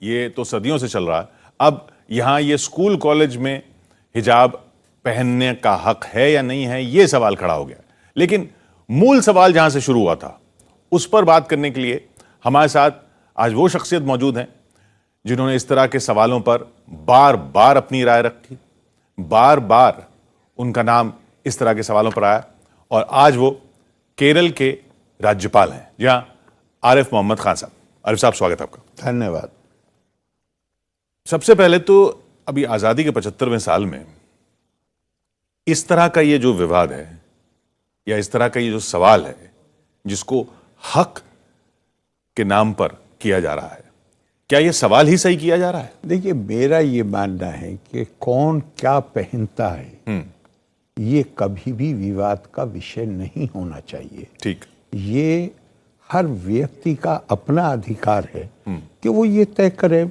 ये तो सदियों से चल रहा है। अब यहाँ ये स्कूल कॉलेज में हिजाब पहनने का हक है या नहीं है, ये सवाल खड़ा हो गया। लेकिन मूल सवाल जहां से शुरू हुआ था उस पर बात करने के लिए हमारे साथ आज वो शख्सियत मौजूद हैं जिन्होंने इस तरह के सवालों पर बार बार अपनी राय रखी, बार बार उनका नाम इस तरह के सवालों पर आया, और आज वो केरल के राज्यपाल हैं। जी हाँ, आरिफ मोहम्मद खान साहब। आरिफ साहब, स्वागत है आपका। धन्यवाद। सबसे पहले तो अभी आजादी के 75वें साल में इस तरह का ये जो विवाद है या इस तरह का ये जो सवाल है जिसको हक के नाम पर किया जा रहा है, क्या ये सवाल ही सही किया जा रहा है? देखिए, मेरा ये मानना है कि कौन क्या पहनता है ये कभी भी विवाद का विषय नहीं होना चाहिए। ठीक। ये हर व्यक्ति का अपना अधिकार है कि वो ये तय करे।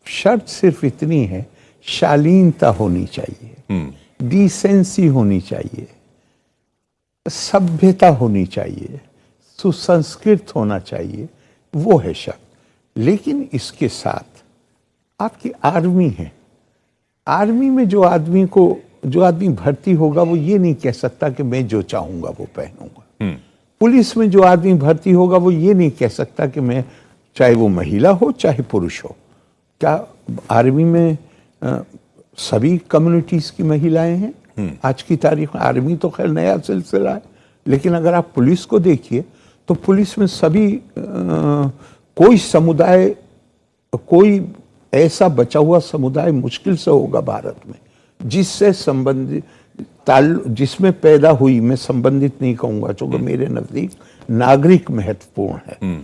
शर्त सिर्फ इतनी है, शालीनता होनी चाहिए, डिसेंसी होनी चाहिए, सभ्यता होनी चाहिए, सुसंस्कृत होना चाहिए, वो है शर्त। लेकिन इसके साथ आपकी आर्मी है, आर्मी में जो आदमी भर्ती होगा वो ये नहीं कह सकता कि मैं जो चाहूंगा वो पहनूंगा। पुलिस में जो आदमी भर्ती होगा वो ये नहीं कह सकता कि मैं, चाहे वो महिला हो चाहे पुरुष हो। क्या आर्मी में सभी कम्युनिटीज की महिलाएं हैं? आज की तारीख में आर्मी तो खैर नया सिलसिला है, लेकिन अगर आप पुलिस को देखिए तो पुलिस में सभी कोई समुदाय, कोई ऐसा बचा हुआ समुदाय मुश्किल से होगा भारत में जिससे संबंधित जिसमें पैदा हुई, मैं संबंधित नहीं कहूंगा क्योंकि मेरे नजदीक नागरिक महत्वपूर्ण है,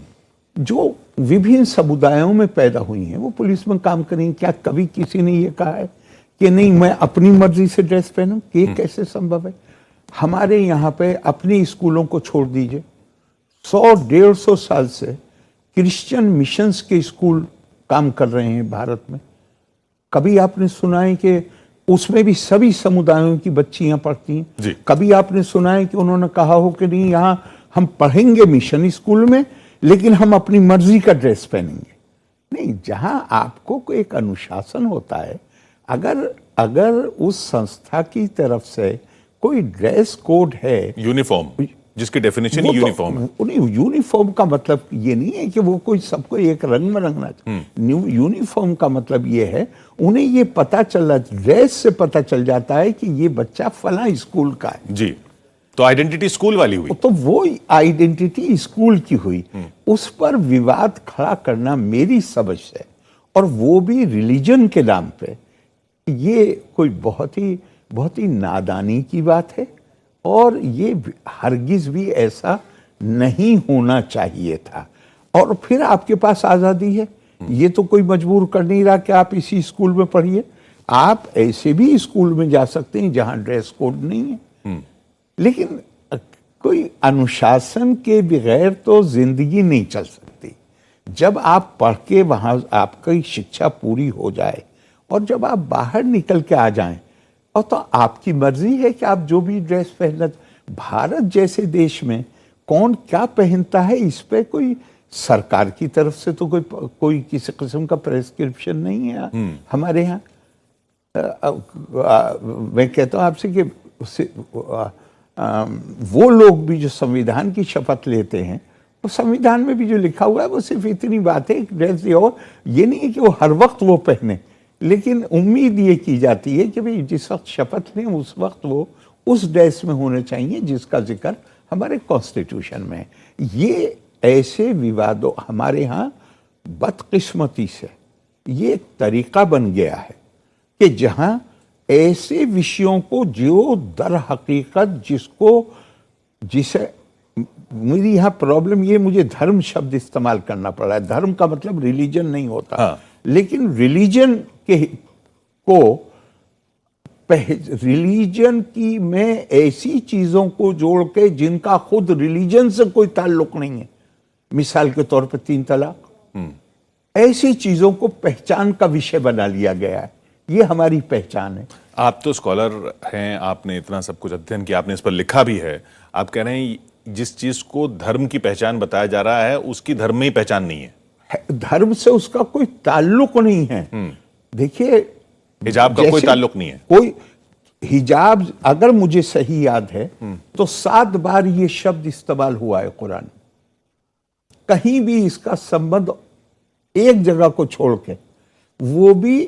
जो विभिन्न समुदायों में पैदा हुई हैं वो पुलिस में काम करेंगे। क्या कभी किसी ने ये कहा है कि नहीं मैं अपनी मर्जी से ड्रेस पहनूं? ये कैसे संभव है? हमारे यहाँ पे अपने स्कूलों को छोड़ दीजिए, 100-150 साल से क्रिश्चियन मिशंस के स्कूल काम कर रहे हैं भारत में। कभी आपने सुना है कि उसमें भी सभी समुदायों की बच्चियां पढ़ती हैं? कभी आपने सुना है कि उन्होंने कहा हो कि नहीं यहाँ हम पढ़ेंगे मिशन स्कूल में लेकिन हम अपनी मर्जी का ड्रेस पहनेंगे? नहीं, जहां आपको एक अनुशासन होता है, अगर उस संस्था की तरफ से कोई ड्रेस कोड है, यूनिफॉर्म, जिसकी डेफिनेशन ही यूनिफॉर्म है। यूनिफॉर्म का मतलब ये नहीं है कि वो कोई सबको एक रंग में रंगना चाहिए। यूनिफॉर्म का मतलब ये है उन्हें ये पता चल, ड्रेस से पता चल जाता है कि ये बच्चा फला स्कूल का है। जी, तो आइडेंटिटी स्कूल वाली हुई। तो वो आइडेंटिटी स्कूल की हुई, उस पर विवाद खड़ा करना मेरी समझ से, और वो भी रिलीजन के नाम पे, ये कोई बहुत ही नादानी की बात है। और ये हरगिज भी ऐसा नहीं होना चाहिए था। और फिर आपके पास आज़ादी है, ये तो कोई मजबूर कर नहीं रहा कि आप इसी स्कूल में पढ़िए। आप ऐसे भी स्कूल में जा सकते हैं जहां ड्रेस कोड नहीं है। लेकिन कोई अनुशासन के बगैर तो जिंदगी नहीं चल सकती। जब आप पढ़ के वहां आपकी शिक्षा पूरी हो जाए और जब आप बाहर निकल के आ जाएं, और तो आपकी मर्जी है कि आप जो भी ड्रेस पहनना। भारत जैसे देश में कौन क्या पहनता है इस पे कोई सरकार की तरफ से तो कोई किसी किस्म का प्रेस्क्रिप्शन नहीं है हमारे यहाँ। मैं कहता हूँ आपसे कि वो लोग भी जो संविधान की शपथ लेते हैं, वो संविधान में भी जो लिखा हुआ है वो सिर्फ इतनी बात है, ड्रेस और ये नहीं है कि वो हर वक्त वो पहने, लेकिन उम्मीद ये की जाती है कि भाई जिस वक्त शपथ लें उस वक्त वो उस ड्रेस में होने चाहिए जिसका जिक्र हमारे कॉन्स्टिट्यूशन में है। ये ऐसे विवादों हमारे यहाँ बदकिस्मती से ये एक तरीका बन गया है कि जहाँ ऐसे विषयों को जो दर हकीकत जिसे मेरी यहाँ प्रॉब्लम ये, मुझे धर्म शब्द इस्तेमाल करना पड़ा है। धर्म का मतलब रिलीजन नहीं होता, लेकिन रिलीजन रिलीजन की में ऐसी चीजों को जोड़ के जिनका खुद रिलीजन से कोई ताल्लुक नहीं है, मिसाल के तौर पर 3 तलाक, ऐसी चीजों को पहचान का विषय बना लिया गया है। ये हमारी पहचान है। आप तो स्कॉलर हैं, आपने इतना सब कुछ अध्ययन किया, आपने इस पर लिखा भी है। आप कह रहे हैं जिस चीज को धर्म की पहचान बताया जा रहा है उसकी धर्म में ही पहचान नहीं है। धर्म से उसका कोई ताल्लुक नहीं है। देखिए, हिजाब का कोई ताल्लुक नहीं है। कोई हिजाब, अगर मुझे सही याद है तो 7 बार ये शब्द इस्तेमाल हुआ है कुरान। कहीं भी इसका संबंध, एक जगह को छोड़ के, वो भी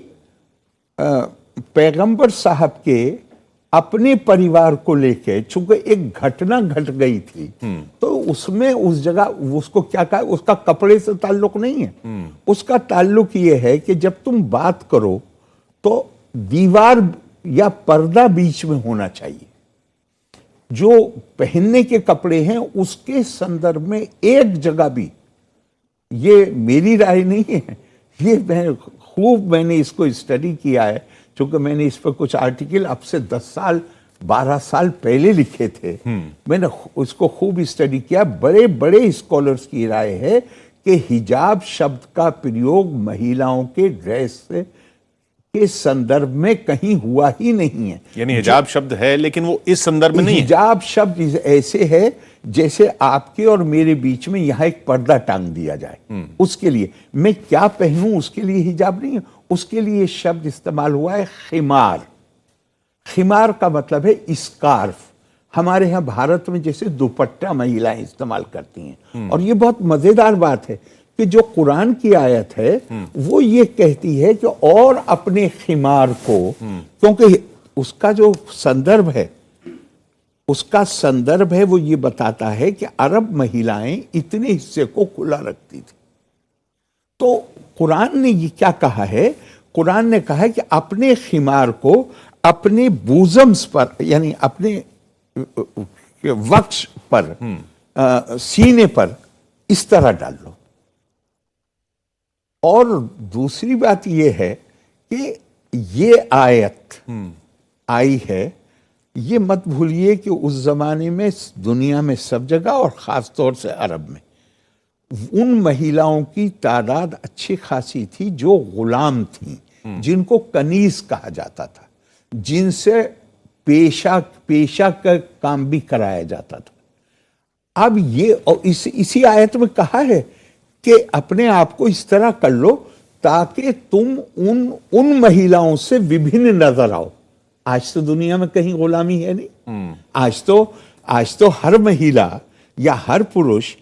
पैगंबर साहब के अपने परिवार को लेके, चूंकि एक घटना घट गई थी तो उसमें उस जगह उसको क्या कहा, उसका कपड़े से ताल्लुक नहीं है। उसका ताल्लुक ये है कि जब तुम बात करो तो दीवार या पर्दा बीच में होना चाहिए। जो पहनने के कपड़े हैं उसके संदर्भ में एक जगह भी, ये मेरी राय नहीं है, ये मैंने इसको स्टडी किया है, क्योंकि मैंने इस पर कुछ आर्टिकल अब से 10 साल 12 साल पहले लिखे थे। मैंने उसको खूब स्टडी किया। बड़े बड़े स्कॉलर्स की राय है कि हिजाब शब्द का प्रयोग महिलाओं के ड्रेस के संदर्भ में कहीं हुआ ही नहीं है। यानी हिजाब शब्द है लेकिन वो इस संदर्भ में नहीं है। हिजाब शब्द ऐसे है जैसे आपके और मेरे बीच में यहां एक पर्दा टांग दिया जाए, उसके लिए मैं क्या पहनूं उसके लिए हिजाब नहीं है। उसके लिए शब्द इस्तेमाल हुआ है खिमार। खिमार का मतलब है स्कार्फ। हमारे यहां भारत में जैसे दुपट्टा महिलाएं इस्तेमाल करती हैं। और ये बहुत मजेदार बात है कि जो कुरान की आयत है वो ये कहती है कि और अपने खिमार को, क्योंकि उसका जो संदर्भ है, उसका संदर्भ है वो ये बताता है कि अरब महिलाएं इतने हिस्से को खुला रखती थी। तो कुरान ने ये क्या कहा है, कुरान ने कहा है कि अपने खिमार को अपने बूजम्स पर, यानी अपने वक्ष पर, सीने पर इस तरह डाल लो। और दूसरी बात यह है कि ये आयत आई है, ये मत भूलिए कि उस जमाने में दुनिया में सब जगह और खास तौर से अरब में उन महिलाओं की तादाद अच्छी खासी थी जो गुलाम थीं, जिनको कनीज कहा जाता था, जिनसे पेशा का काम भी कराया जाता था। अब ये और इसी आयत में कहा है कि अपने आप को इस तरह कर लो ताकि तुम उन महिलाओं से विभिन्न नजर आओ। आज तो दुनिया में कहीं गुलामी है नहीं। आज तो हर महिला या हर पुरुष,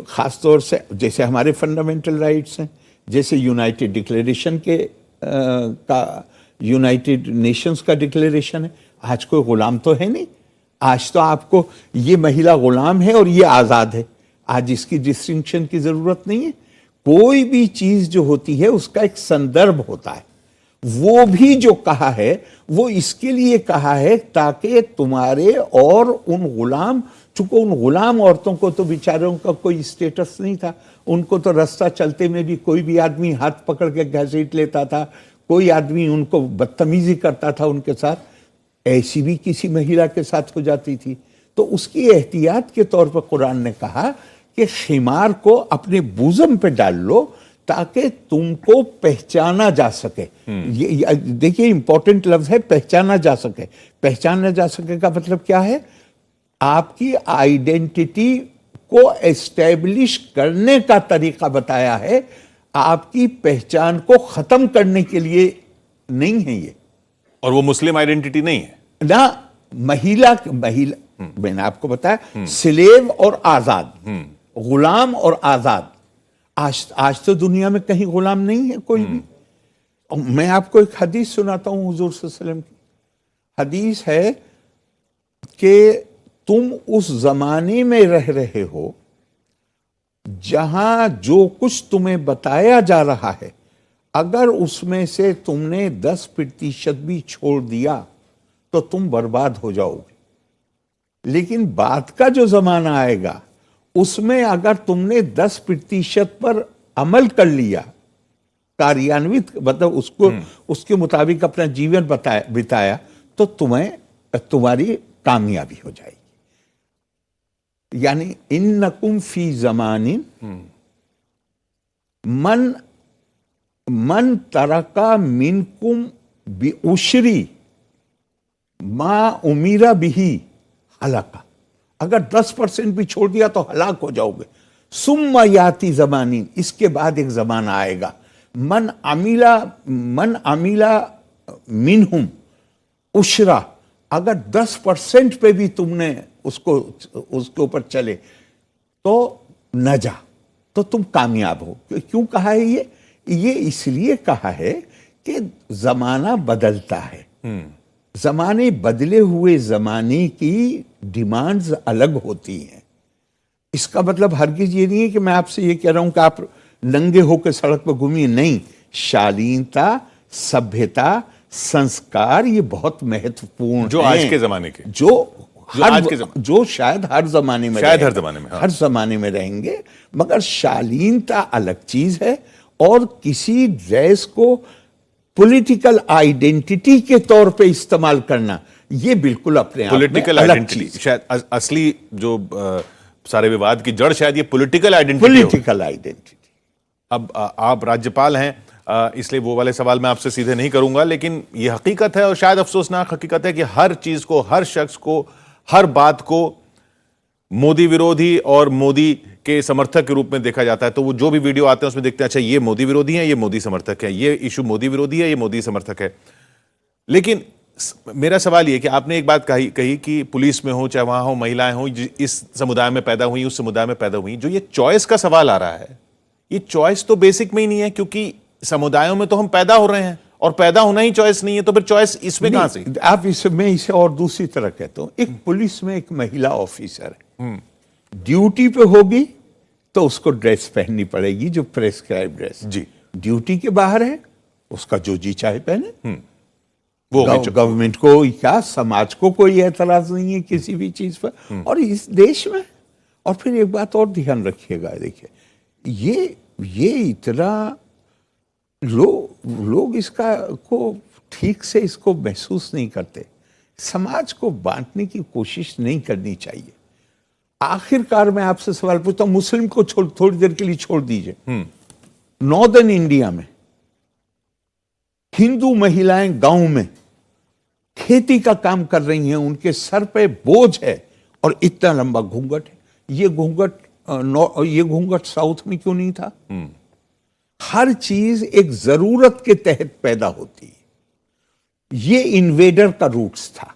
खास तौर से जैसे हमारे फंडामेंटल राइट्स हैं, जैसे यूनाइटेड डिक्लेरेशन का, यूनाइटेड नेशंस का डिक्लेरेशन है, आज कोई गुलाम तो है नहीं। आज तो आपको ये महिला गुलाम है और ये आजाद है। आज इसकी डिस्टिंक्शन की जरूरत नहीं है। कोई भी चीज जो होती है उसका एक संदर्भ होता है। वो भी जो कहा है वो इसके लिए कहा है ताकि तुम्हारे और उन गुलाम, चूंकि उन गुलाम औरतों को तो बेचारों का कोई स्टेटस नहीं था, उनको तो रास्ता चलते में भी कोई भी आदमी हाथ पकड़ के घसीट लेता था, कोई आदमी उनको बदतमीजी करता था उनके साथ, ऐसी भी किसी महिला के साथ हो जाती थी। तो उसकी एहतियात के तौर पर कुरान ने कहा कि खिमार को अपने बूजम पे डाल लो ताकि तुमको पहचाना जा सके। ये देखिए इंपॉर्टेंट लफ्ज है, पहचाना जा सके। पहचाना जा सके का मतलब क्या है? आपकी आइडेंटिटी को एस्टेब्लिश करने का तरीका बताया है, आपकी पहचान को खत्म करने के लिए नहीं है ये। और वो मुस्लिम आइडेंटिटी नहीं है ना। महिला मैंने आपको बताया, स्लेव और आजाद, गुलाम और आजाद। आज तो दुनिया में कहीं गुलाम नहीं है कोई भी। और मैं आपको एक हदीस सुनाता हूं हुजूर सल्लल्लाहु अलैहि वसल्लम की। हदीस है कि तुम उस जमाने में रह रहे हो जहां जो कुछ तुम्हें बताया जा रहा है, अगर उसमें से तुमने 10% भी छोड़ दिया तो तुम बर्बाद हो जाओगे। लेकिन बाद का जो जमाना आएगा उसमें अगर तुमने 10% पर अमल कर लिया, कार्यान्वित मतलब उसके मुताबिक अपना जीवन बिताया, तो तुम्हारी कामयाबी हो जाएगी। यानी इन्नकुम फी ज़मानिन मन तरका मिनकुम बिउशरी मा उमीरा बिही हलाका। अगर 10% भी छोड़ दिया तो हलाक हो जाओगे। सुम्मा याति ज़मानी, इसके बाद एक ज़माना आएगा, मन अमीला मिनहुम उशरा, अगर 10% पे भी तुमने उसके ऊपर चले तो नजा, तो तुम कामयाब हो। क्यों कहा है ये इसलिए कहा है कि जमाना बदलता है, जमाने बदले हुए जमाने की डिमांड्स अलग होती हैं। इसका मतलब हरगिज ये नहीं है कि मैं आपसे ये कह रहा हूं कि आप नंगे होकर सड़क पर घूमिए, नहीं। शालीनता, सभ्यता, संस्कार, ये बहुत महत्वपूर्ण जो आज के जमाने के, जो शायद हर जमाने में, हाँ। हर जमाने में रहेंगे, मगर शालीनता अलग चीज है। और किसी ड्रेस को पॉलिटिकल आइडेंटिटी के तौर पे इस्तेमाल करना, ये बिल्कुल अपने आप में पॉलिटिकल आइडेंटिटी, शायद असली जो सारे विवाद की जड़ शायद ये पॉलिटिकल आइडेंटिटी। अब आप राज्यपाल हैं, इसलिए वो वाले सवाल मैं आपसे सीधे नहीं करूंगा, लेकिन ये हकीकत है और शायद अफसोसनाक हकीकत है कि हर चीज को, हर शख्स को, हर बात को मोदी विरोधी और मोदी के समर्थक के रूप में देखा जाता है। तो वो जो भी वीडियो आते हैं उसमें देखते हैं, अच्छा ये मोदी विरोधी है, ये मोदी समर्थक है, ये इशू मोदी विरोधी है, ये मोदी समर्थक है। लेकिन मेरा सवाल ये कि आपने एक बात कही कि पुलिस में हो, चाहे वहां हो, महिलाएं हो, इस समुदाय में पैदा हुई, उस समुदाय में पैदा हुई, जो ये चॉइस का सवाल आ रहा है, ये चॉइस तो बेसिक में ही नहीं है, क्योंकि समुदायों में तो हम पैदा हो रहे हैं और पैदा होना ही चॉइस नहीं है, तो फिर चॉइस इसमें कहां से? आप मैं इसे और दूसरी तरह कहता हूं, एक पुलिस में एक महिला ऑफिसर है, ड्यूटी पे होगी तो उसको ड्रेस पहननी पड़ेगी, जो प्रेस्क्राइब ड्रेस जी। ड्यूटी के बाहर है, उसका जो जी चाहे पहने, वो गवर्नमेंट को क्या, समाज को कोई एतराज नहीं है किसी भी चीज पर। और इस देश में, और फिर एक बात और ध्यान रखिएगा, देखिए ये इतना लोग इसका को ठीक से इसको महसूस नहीं करते। समाज को बांटने की कोशिश नहीं करनी चाहिए। आखिरकार मैं आपसे सवाल पूछता हूं, मुस्लिम को थोड़ी देर के लिए छोड़ दीजिए, नॉर्दर्न इंडिया में हिंदू महिलाएं गांव में खेती का काम कर रही हैं, उनके सर पे बोझ है और इतना लंबा घूंघट है। ये घूंघट साउथ में क्यों नहीं था? हर चीज एक जरूरत के तहत पैदा होती है। ये इन्वेडर का रूट्स था।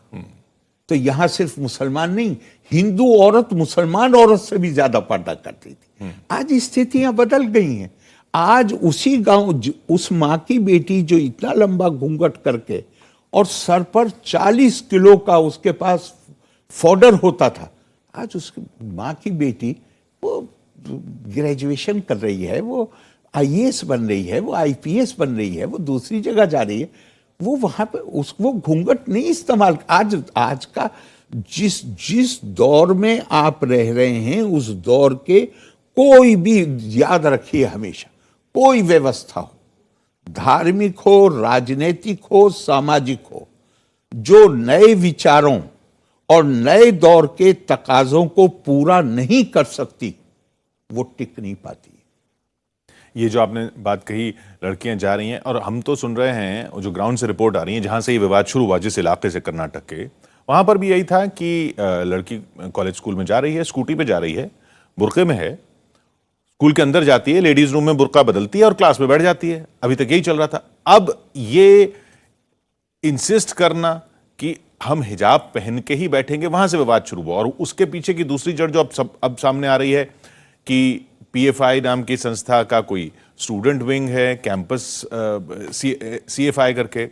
तो यहां सिर्फ मुसलमान नहीं, हिंदू औरत मुसलमान औरत से भी ज्यादा पर्दा करती थी। आज स्थितियां बदल गई हैं। आज उसी गांव उस मां की बेटी जो इतना लंबा घूंघट करके और सर पर 40 किलो का उसके पास फॉडर होता था, आज उसकी मां की बेटी वो ग्रेजुएशन कर रही है, वो आईएएस बन रही है, वो आईपीएस बन रही है, वो दूसरी जगह जा रही है, वो वहां पे वो घूंघट नहीं इस्तेमाल। आज का जिस दौर में आप रह रहे हैं, उस दौर के कोई भी, याद रखिए हमेशा, कोई व्यवस्था हो, धार्मिक हो, राजनीतिक हो, सामाजिक हो, जो नए विचारों और नए दौर के तकाजों को पूरा नहीं कर सकती, वो टिक नहीं पाती। ये जो आपने बात कही, लड़कियां जा रही हैं, और हम तो सुन रहे हैं, जो ग्राउंड से रिपोर्ट आ रही है, जहां से ये विवाद शुरू हुआ, जिस इलाके से, कर्नाटक के, वहां पर भी यही था कि लड़की कॉलेज स्कूल में जा रही है, स्कूटी पे जा रही है, बुर्के में है, स्कूल के अंदर जाती है, लेडीज रूम में बुर्का बदलती है और क्लास में बैठ जाती है। अभी तक यही चल रहा था। अब ये इंसिस्ट करना कि हम हिजाब पहन के ही बैठेंगे, वहां से विवाद शुरू हुआ। और उसके पीछे की दूसरी जड़ जो अब सामने आ रही है कि पीएफआई नाम की संस्था का कोई स्टूडेंट विंग है, कैंपस सीएफआई करके,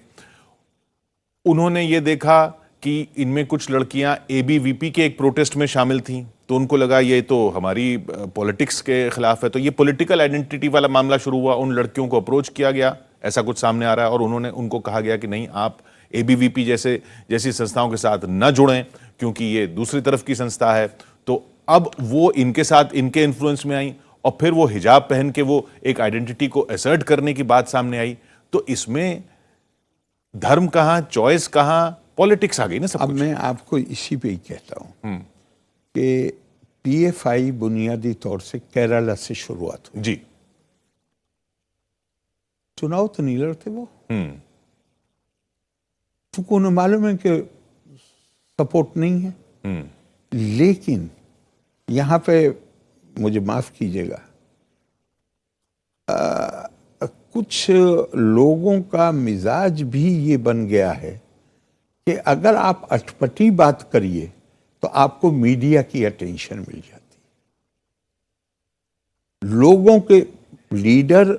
उन्होंने ये देखा कि इनमें कुछ लड़कियां एबीवीपी के एक प्रोटेस्ट में शामिल थीं, तो उनको लगा ये तो हमारी पॉलिटिक्स के खिलाफ है, तो ये पॉलिटिकल आइडेंटिटी वाला मामला शुरू हुआ। उन लड़कियों को अप्रोच किया गया, ऐसा कुछ सामने आ रहा है, और उनको कहा गया कि नहीं, आप एबीवीपी जैसी संस्थाओं के साथ न जुड़ें, क्योंकि ये दूसरी तरफ की संस्था है। तो अब वो इनके साथ, इनके इन्फ्लुएंस में आई, और फिर वो हिजाब पहन के वो एक आइडेंटिटी को असर्ट करने की बात सामने आई। तो इसमें धर्म कहां, चॉइस कहां, पॉलिटिक्स आ गई ना सब अब कुछ। मैं आपको इसी पे ही कहता हूं कि पीएफआई बुनियादी तौर से केरला से शुरुआत हुई जी। चुनाव तो नहीं लड़ते वो, क्योंकि उन्हें मालूम है कि सपोर्ट नहीं है। लेकिन यहाँ पे मुझे माफ कीजिएगा, कुछ लोगों का मिजाज भी ये बन गया है कि अगर आप अटपटी बात करिए तो आपको मीडिया की अटेंशन मिल जाती है। लोगों के लीडर,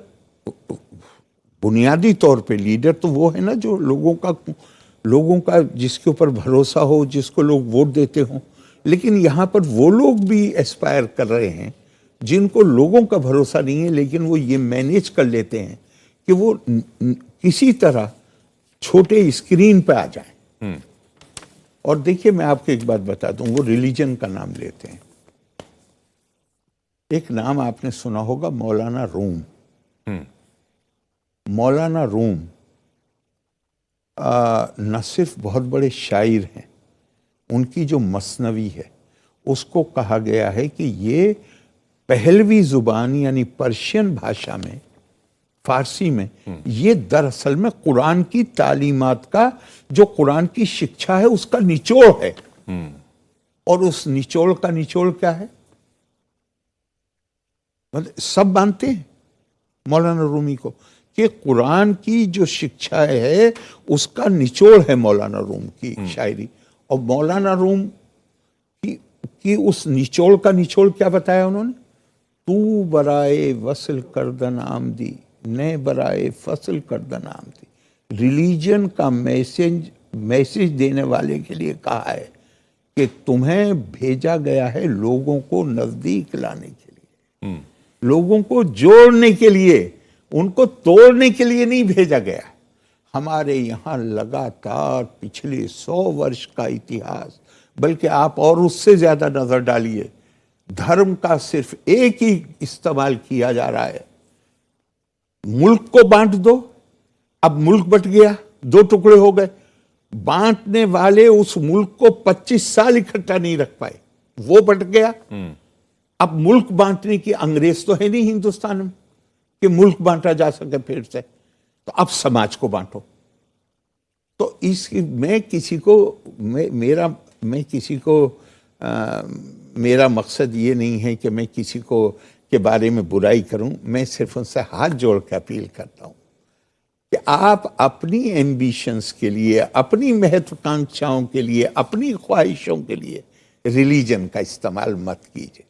बुनियादी तौर पे लीडर तो वो है ना जो लोगों का जिसके ऊपर भरोसा हो, जिसको लोग वोट देते हो। लेकिन यहाँ पर वो लोग भी एस्पायर कर रहे हैं जिनको लोगों का भरोसा नहीं है, लेकिन वो ये मैनेज कर लेते हैं कि वो किसी तरह छोटे स्क्रीन पे आ जाएं। और देखिए, मैं आपको एक बात बता दूं, वो रिलीजन का नाम लेते हैं। एक नाम आपने सुना होगा, मौलाना रूम। मौलाना रूम न सिर्फ बहुत बड़े शायर हैं, उनकी जो मसनवी है उसको कहा गया है कि ये पहलवी जुबान यानी पर्शियन भाषा में, फारसी में, ये दरअसल में कुरान की तालीमात का, जो कुरान की शिक्षा है उसका निचोड़ है। और उस निचोड़ का निचोड़ क्या है, मतलब सब मानते हैं मौलाना रूमी को कि कुरान की जो शिक्षा है उसका निचोड़ है मौलाना रूम की शायरी। और मौलाना रूम की उस निचोड़ का निचोड़ क्या बताया उन्होंने, तू बराए वसल करदन आमदी, ने बराए फसल करदन आमदी। रिलीजन का मैसेज देने वाले के लिए कहा है कि तुम्हें भेजा गया है लोगों को नजदीक लाने के लिए, लोगों को जोड़ने के लिए, उनको तोड़ने के लिए नहीं भेजा गया। हमारे यहाँ लगातार पिछले 100 वर्ष का इतिहास, बल्कि आप और उससे ज्यादा नजर डालिए, धर्म का सिर्फ एक ही इस्तेमाल किया जा रहा है, मुल्क को बांट दो। अब मुल्क बट गया, 2 टुकड़े हो गए, बांटने वाले उस मुल्क को 25 साल इकट्ठा नहीं रख पाए, वो बट गया। अब मुल्क बांटने की अंग्रेज तो है नहीं हिंदुस्तान में कि मुल्क बांटा जा सके फिर से, तो अब समाज को बांटो। तो मैं किसी को मेरा मकसद ये नहीं है कि मैं किसी को के बारे में बुराई करूं, मैं सिर्फ उनसे हाथ जोड़ के अपील करता हूं कि आप अपनी एम्बिशंस के लिए, अपनी महत्वाकांक्षाओं के लिए, अपनी ख्वाहिशों के लिए रिलीजन का इस्तेमाल मत कीजिए।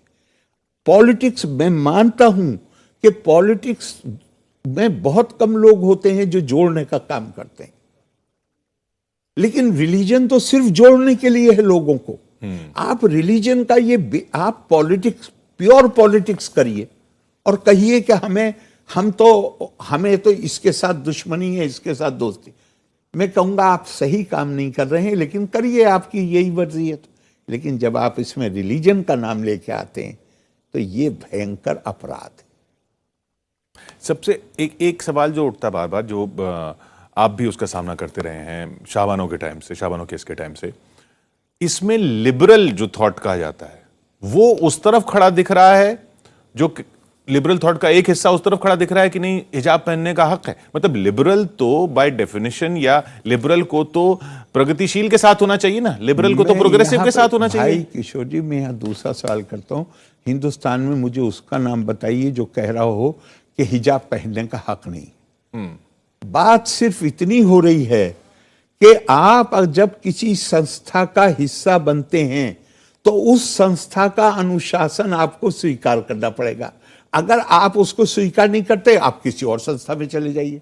पॉलिटिक्स, मैं मानता हूं कि पॉलिटिक्स में बहुत कम लोग होते हैं जो जोड़ने का काम करते हैं, लेकिन रिलीजन तो सिर्फ जोड़ने के लिए है लोगों को। आप रिलीजन का आप पॉलिटिक्स, प्योर पॉलिटिक्स करिए और कहिए कि हमें तो इसके साथ दुश्मनी है, इसके साथ दोस्ती। मैं कहूंगा आप सही काम नहीं कर रहे हैं, लेकिन करिए, आपकी यही मर्जी है तो। लेकिन जब आप इसमें रिलीजन का नाम लेके आते हैं तो ये भयंकर अपराध है। सबसे एक सवाल जो उठता बार बार, जो आप भी उसका सामना करते रहे हैं शाहबानो के टाइम से, शाहबानो केस के टाइम से, इसमें लिबरल जो थॉट कहा जाता है वो उस तरफ खड़ा दिख रहा है, जो लिबरल थॉट का एक हिस्सा उस तरफ खड़ा दिख रहा है कि नहीं हिजाब पहनने का हक है। मतलब लिबरल तो बाय डेफिनेशन, या लिबरल को तो प्रगतिशील के साथ होना चाहिए ना, लिबरल को तो प्रोग्रेसिव के साथ होना चाहिए। भाई किशोर जी, मैं यहाँ दूसरा सवाल करता हूँ, हिंदुस्तान में मुझे उसका नाम बताइए जो कह रहा हो कि हिजाब पहनने का हक नहीं। बात सिर्फ इतनी हो रही है कि आप जब किसी संस्था का हिस्सा बनते हैं तो उस संस्था का अनुशासन आपको स्वीकार करना पड़ेगा। अगर आप उसको स्वीकार नहीं करते, आप किसी और संस्था में चले जाइए।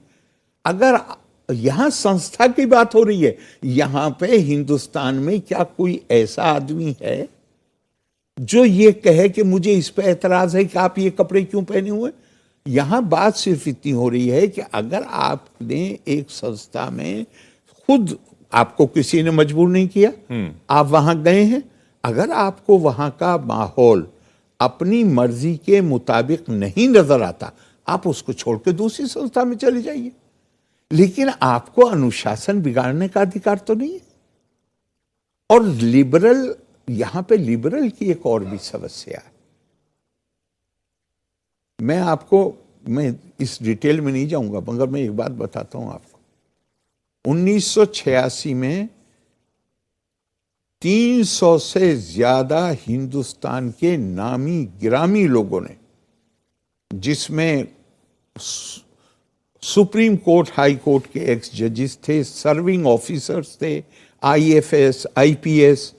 अगर यहां संस्था की बात हो रही है, यहां पे हिंदुस्तान में क्या कोई ऐसा आदमी है जो ये कहे कि मुझे इस पे एतराज है कि आप ये कपड़े क्यों पहने हुए? यहां बात सिर्फ इतनी हो रही है कि अगर आपने एक संस्था में, खुद आपको किसी ने मजबूर नहीं किया, आप वहां गए हैं, अगर आपको वहां का माहौल अपनी मर्जी के मुताबिक नहीं नजर आता, आप उसको छोड़ के दूसरी संस्था में चले जाइए। लेकिन आपको अनुशासन बिगाड़ने का अधिकार तो नहीं है। और लिबरल, यहां पे लिबरल की एक और भी समस्या है। मैं इस डिटेल में नहीं जाऊंगा, मगर मैं एक बात बताता हूं आपको। 1986 में 300 से ज्यादा हिंदुस्तान के नामी गिरामी लोगों ने, जिसमें सुप्रीम कोर्ट, हाई कोर्ट के एक्स जजेस थे, सर्विंग ऑफिसर्स थे, आईएफएस, आईपीएस,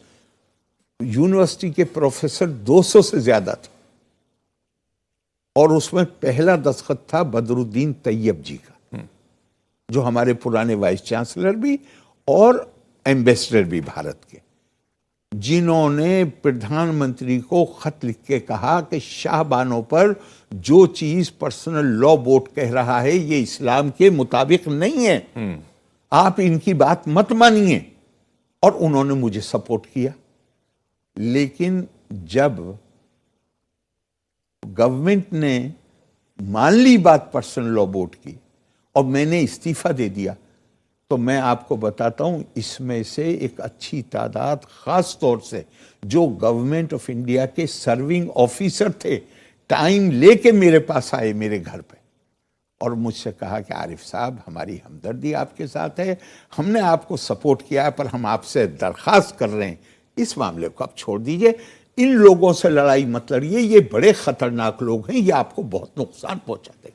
यूनिवर्सिटी के प्रोफेसर 200 से ज्यादा थे। और उसमें पहला दस्तखत था बदरुद्दीन तैयब जी का, जो हमारे पुराने वाइस चांसलर भी और एम्बेसडर भी भारत के, जिन्होंने प्रधानमंत्री को खत लिख के कहा कि शाहबानों पर जो चीज पर्सनल लॉ बोर्ड कह रहा है ये इस्लाम के मुताबिक नहीं है, आप इनकी बात मत मानिए। और उन्होंने मुझे सपोर्ट किया। लेकिन जब गवर्नमेंट ने मान ली बात पर्सनल लॉ बोर्ड की और मैंने इस्तीफा दे दिया, तो मैं आपको बताता हूं इसमें से एक अच्छी तादाद, खास तौर से जो गवर्नमेंट ऑफ इंडिया के सर्विंग ऑफिसर थे, टाइम लेके मेरे पास आए मेरे घर पे और मुझसे कहा कि आरिफ साहब, हमारी हमदर्दी आपके साथ है, हमने आपको सपोर्ट किया है, पर हम आपसे दरख्वास्त कर रहे हैं इस मामले को आप छोड़ दीजिए, इन लोगों से लड़ाई मत लड़िए, ये बड़े खतरनाक लोग हैं, ये आपको बहुत नुकसान पहुंचा देंगे।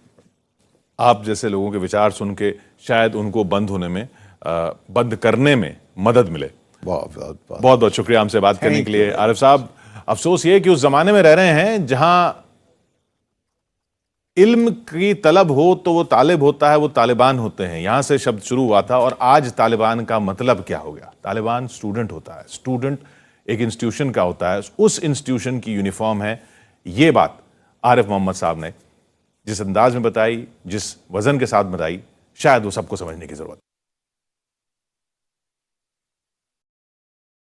आप जैसे लोगों के विचार सुन के शायद उनको बंद करने में मदद मिले। बहुत बहुत बहुत बहुत बहुत शुक्रिया हमसे बात करने के लिए आरिफ साहब। अफसोस ये कि उस जमाने में रह रहे हैं जहां इल्म की तलब हो तो वो तालिब होता है, वो तालिबान होते हैं, यहां से शब्द शुरू हुआ था। और आज तालिबान का मतलब क्या हो गया? तालिबान स्टूडेंट होता है, स्टूडेंट एक इंस्टीट्यूशन का होता है, उस इंस्टीट्यूशन की यूनिफॉर्म है। ये बात आरिफ मोहम्मद साहब ने जिस अंदाज में बताई, जिस वजन के साथ बताई, शायद वो सबको समझने की जरूरत है।